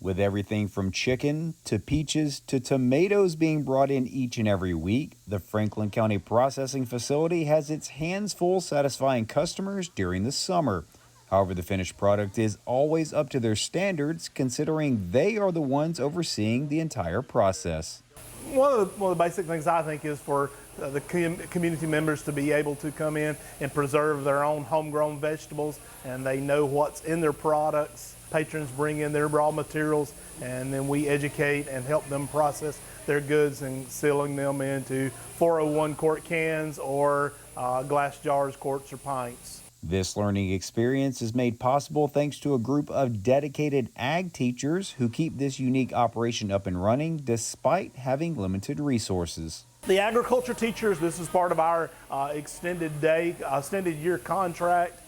With everything from chicken to peaches to tomatoes being brought in each and every week, the Franklin County Processing Facility has its hands full satisfying customers during the summer. However, the finished product is always up to their standards, considering they are the ones overseeing the entire process. One of the basic things I think is for the community members to be able to come in and preserve their own homegrown vegetables, and they know what's in their products. Patrons bring in their raw materials, and then we educate and help them process their goods and sealing them into 401 quart cans or glass jars, quarts, or pints. This learning experience is made possible thanks to a group of dedicated ag teachers who keep this unique operation up and running despite having limited resources. The agriculture teachers, this is part of our extended year contract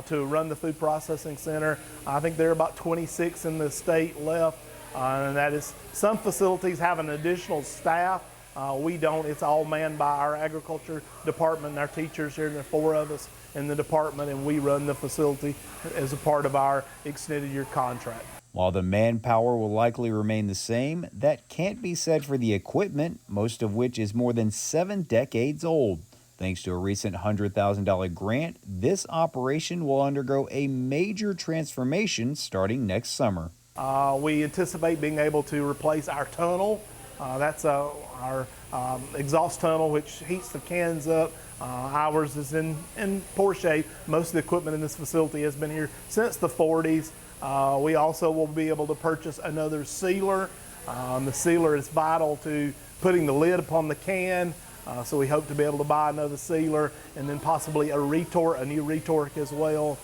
to run the food processing center. I think there are about 26 in the state left, and that is some facilities have an additional staff. We don't. It's all manned by our agriculture department and our teachers here. There are 4 of us in the department, and we run the facility as a part of our extended year contract. While the manpower will likely remain the same, that can't be said for the equipment, most of which is more than 7 decades old. Thanks to a recent $100,000 grant, this operation will undergo a major transformation starting next summer. We anticipate being able to replace our tunnel. That's our exhaust tunnel, which heats the cans up. Ours is in poor shape. Most of the equipment in this facility has been here since the 40s. We also will be able to purchase another sealer. The sealer is vital to putting the lid upon the can. So we hope to be able to buy another sealer and then possibly a new retort as well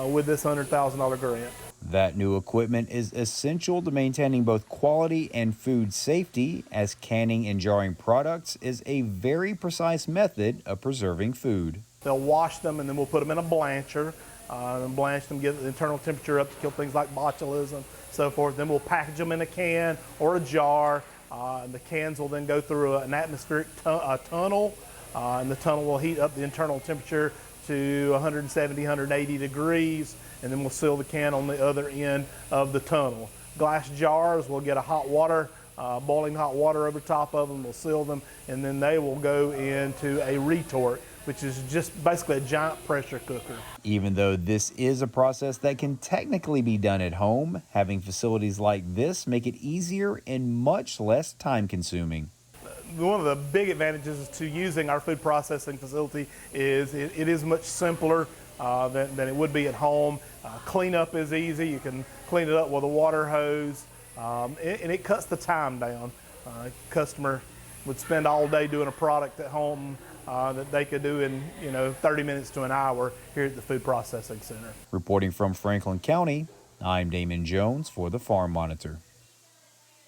with this $100,000 grant. That new equipment is essential to maintaining both quality and food safety, as canning and jarring products is a very precise method of preserving food. They'll wash them, and then we'll put them in a blancher and blanch them, get the internal temperature up to kill things like botulism, so forth. Then we'll package them in a can or a jar. The cans will then go through an atmospheric tunnel, and the tunnel will heat up the internal temperature to 170, 180 degrees, and then we'll seal the can on the other end of the tunnel. Glass jars, we'll get a boiling hot water over top of them, we'll seal them, and then they will go into a retort, which is just basically a giant pressure cooker. Even though this is a process that can technically be done at home, having facilities like this make it easier and much less time consuming. One of the big advantages to using our food processing facility is it is much simpler than it would be at home. Cleanup is easy. You can clean it up with a water hose, and it cuts the time down. Customer would spend all day doing a product at home that they could do in 30 minutes to an hour here at the Food Processing Center. Reporting from Franklin County, I'm Damon Jones for the Farm Monitor.